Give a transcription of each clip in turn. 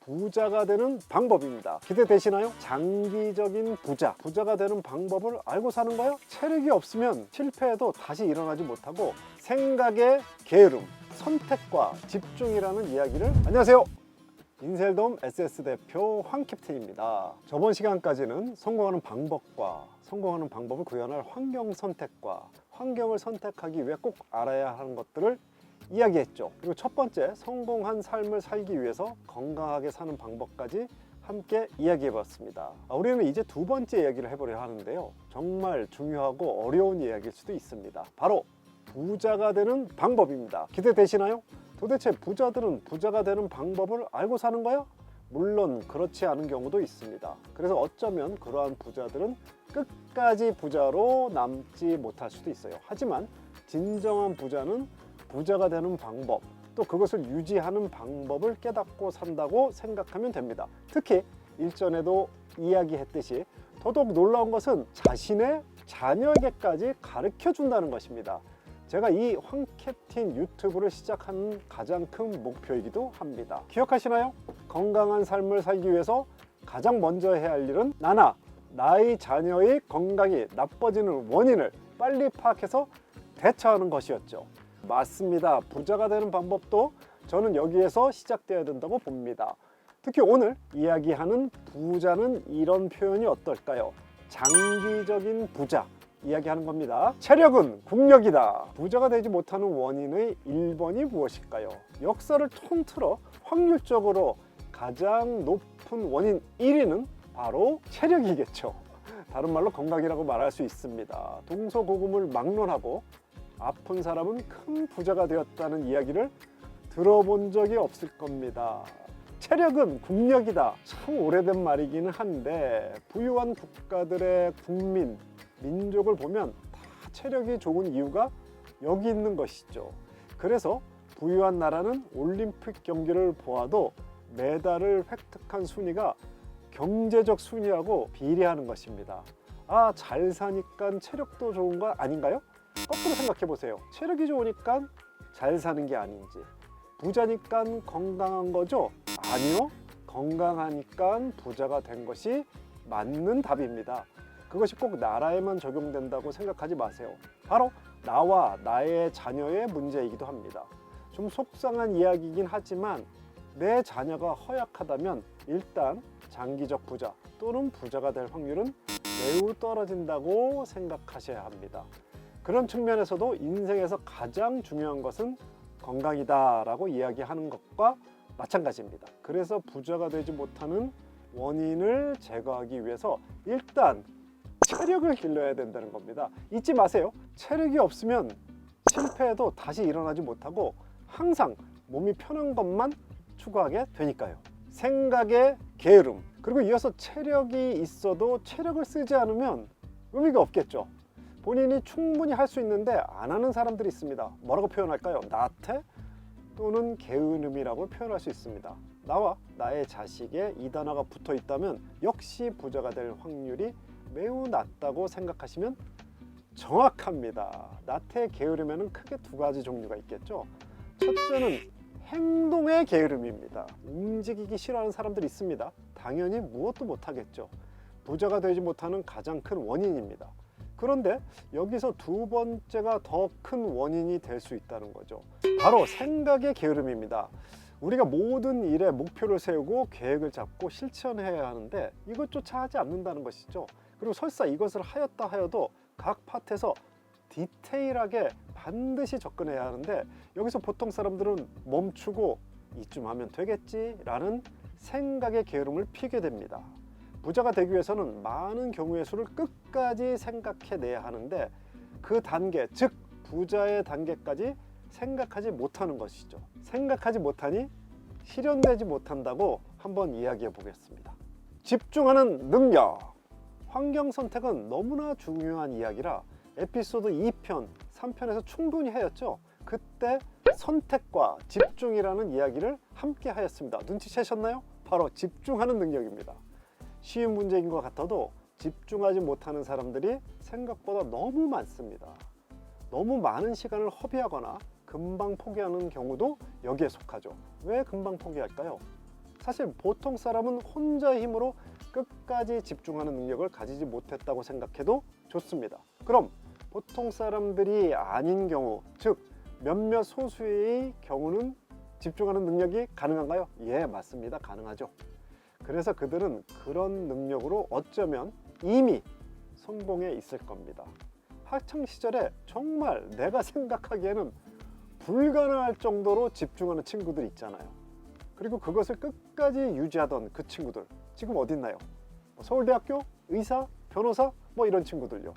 부자가 되는 방법입니다. 기대되시나요? 장기적인 부자가 되는 방법을 알고 사는 거요? 체력이 없으면 실패해도 다시 일어나지 못하고 생각의 게으름, 선택과 집중이라는 이야기를. 안녕하세요, 인셀돔 SS 대표 황 캡틴입니다. 저번 시간까지는 성공하는 방법과 성공하는 방법을 구현할 환경 선택과 환경을 선택하기 위해 꼭 알아야 하는 것들을 이야기했죠. 그리고 첫 번째, 성공한 삶을 살기 위해서 건강하게 사는 방법까지 함께 이야기해 봤습니다. 우리는 이제 두 번째 이야기를 해보려 하는데요, 정말 중요하고 어려운 이야기일 수도 있습니다. 바로 부자가 되는 방법입니다. 기대되시나요? 도대체 부자들은 부자가 되는 방법을 알고 사는 거야? 물론 그렇지 않은 경우도 있습니다. 그래서 어쩌면 그러한 부자들은 끝까지 부자로 남지 못할 수도 있어요. 하지만 진정한 부자는 부자가 되는 방법, 또 그것을 유지하는 방법을 깨닫고 산다고 생각하면 됩니다. 특히 일전에도 이야기했듯이 더더욱 놀라운 것은 자신의 자녀에게까지 가르쳐 준다는 것입니다. 제가 이 황 캡틴 유튜브를 시작한 가장 큰 목표이기도 합니다. 기억하시나요? 건강한 삶을 살기 위해서 가장 먼저 해야 할 일은 나의 자녀의 건강이 나빠지는 원인을 빨리 파악해서 대처하는 것이었죠. 맞습니다. 부자가 되는 방법도 저는 여기에서 시작되어야 된다고 봅니다. 특히 오늘 이야기하는 부자는 이런 표현이 어떨까요? 장기적인 부자 이야기하는 겁니다. 체력은 국력이다. 부자가 되지 못하는 원인의 1번이 무엇일까요? 역사를 통틀어 확률적으로 가장 높은 원인 1위는 바로 체력이겠죠. 다른 말로 건강이라고 말할 수 있습니다. 동서고금을 막론하고 아픈 사람은 큰 부자가 되었다는 이야기를 들어본 적이 없을 겁니다. 체력은 국력이다. 참 오래된 말이기는 한데 부유한 국가들의 국민, 민족을 보면 다 체력이 좋은 이유가 여기 있는 것이죠. 그래서 부유한 나라는 올림픽 경기를 보아도 메달을 획득한 순위가 경제적 순위하고 비례하는 것입니다. 잘 사니까 체력도 좋은 거 아닌가요? 거꾸로 생각해 보세요. 체력이 좋으니까 잘 사는 게 아닌지, 부자니까 건강한 거죠? 아니요, 건강하니까 부자가 된 것이 맞는 답입니다. 그것이 꼭 나라에만 적용된다고 생각하지 마세요. 바로 나와 나의 자녀의 문제이기도 합니다. 좀 속상한 이야기이긴 하지만 내 자녀가 허약하다면 일단 장기적 부자 또는 부자가 될 확률은 매우 떨어진다고 생각하셔야 합니다. 그런 측면에서도 인생에서 가장 중요한 것은 건강이다 라고 이야기하는 것과 마찬가지입니다. 그래서 부자가 되지 못하는 원인을 제거하기 위해서 일단 체력을 길러야 된다는 겁니다. 잊지 마세요. 체력이 없으면 실패해도 다시 일어나지 못하고 항상 몸이 편한 것만 추구하게 되니까요. 생각의 게으름, 그리고 이어서 체력이 있어도 체력을 쓰지 않으면 의미가 없겠죠. 본인이 충분히 할 수 있는데 안 하는 사람들이 있습니다. 뭐라고 표현할까요? 나태 또는 게으름이라고 표현할 수 있습니다. 나와 나의 자식에 이 단어가 붙어 있다면 역시 부자가 될 확률이 매우 낮다고 생각하시면 정확합니다. 나태, 게으름에는 크게 두 가지 종류가 있겠죠. 첫째는 행동의 게으름입니다. 움직이기 싫어하는 사람들이 있습니다. 당연히 무엇도 못하겠죠. 부자가 되지 못하는 가장 큰 원인입니다. 그런데 여기서 두 번째가 더 큰 원인이 될 수 있다는 거죠. 바로 생각의 게으름입니다. 우리가 모든 일에 목표를 세우고 계획을 잡고 실천해야 하는데 이것조차 하지 않는다는 것이죠. 그리고 설사 이것을 하였다 하여도 각 파트에서 디테일하게 반드시 접근해야 하는데 여기서 보통 사람들은 멈추고 이쯤 하면 되겠지 라는 생각의 게으름을 피게 됩니다. 부자가 되기 위해서는 많은 경우의 수를 끝까지 생각해내야 하는데 그 단계, 즉 부자의 단계까지 생각하지 못하는 것이죠. 생각하지 못하니 실현되지 못한다고 한번 이야기해 보겠습니다. 집중하는 능력. 환경 선택은 너무나 중요한 이야기라 에피소드 2편, 3편에서 충분히 하였죠. 그때 선택과 집중이라는 이야기를 함께 하였습니다. 눈치채셨나요? 바로 집중하는 능력입니다. 쉬운 문제인 것 같아도 집중하지 못하는 사람들이 생각보다 너무 많습니다. 너무 많은 시간을 허비하거나 금방 포기하는 경우도 여기에 속하죠. 왜 금방 포기할까요? 사실 보통 사람은 혼자의 힘으로 끝까지 집중하는 능력을 가지지 못했다고 생각해도 좋습니다. 그럼 보통 사람들이 아닌 경우, 즉 몇몇 소수의 경우는 집중하는 능력이 가능한가요? 예, 맞습니다. 가능하죠. 그래서 그들은 그런 능력으로 어쩌면 이미 성공해 있을 겁니다. 학창 시절에 정말 내가 생각하기에는 불가능할 정도로 집중하는 친구들 있잖아요. 그리고 그것을 끝까지 유지하던 그 친구들 지금 어디 있나요? 서울대학교, 의사, 변호사 뭐 이런 친구들요.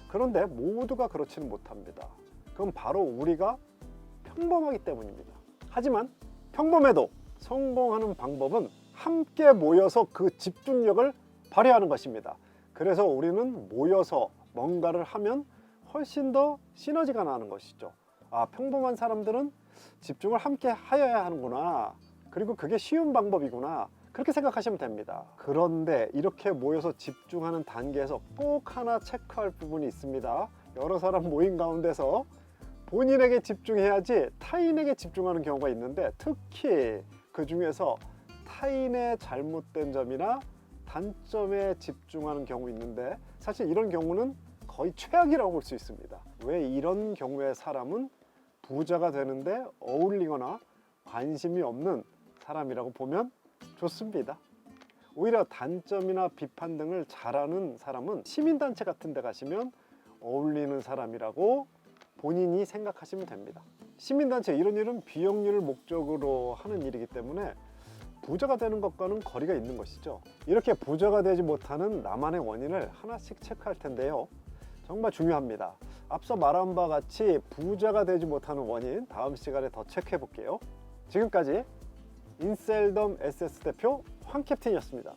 그런데 모두가 그렇지는 못합니다. 그건 바로 우리가 평범하기 때문입니다. 하지만 평범해도 성공하는 방법은 함께 모여서 그 집중력을 발휘하는 것입니다. 그래서 우리는 모여서 뭔가를 하면 훨씬 더 시너지가 나는 것이죠. 아, 평범한 사람들은 집중을 함께 하여야 하는구나. 그리고 그게 쉬운 방법이구나. 그렇게 생각하시면 됩니다. 그런데 이렇게 모여서 집중하는 단계에서 꼭 하나 체크할 부분이 있습니다. 여러 사람 모임 가운데서 본인에게 집중해야지 타인에게 집중하는 경우가 있는데, 특히 그 중에서 타인의 잘못된 점이나 단점에 집중하는 경우 있는데, 사실 이런 경우는 거의 최악이라고 볼 수 있습니다. 왜 이런 경우에 사람은 부자가 되는데 어울리거나 관심이 없는 사람이라고 보면 좋습니다. 오히려 단점이나 비판 등을 잘하는 사람은 시민단체 같은 데 가시면 어울리는 사람이라고 본인이 생각하시면 됩니다. 시민단체 이런 일은 비영리를 목적으로 하는 일이기 때문에 부자가 되는 것과는 거리가 있는 것이죠. 이렇게 부자가 되지 못하는 나만의 원인을 하나씩 체크할 텐데요. 정말 중요합니다. 앞서 말한 바와 같이 부자가 되지 못하는 원인 다음 시간에 더 체크해 볼게요. 지금까지 인셀덤 SS 대표 황 캡틴이었습니다.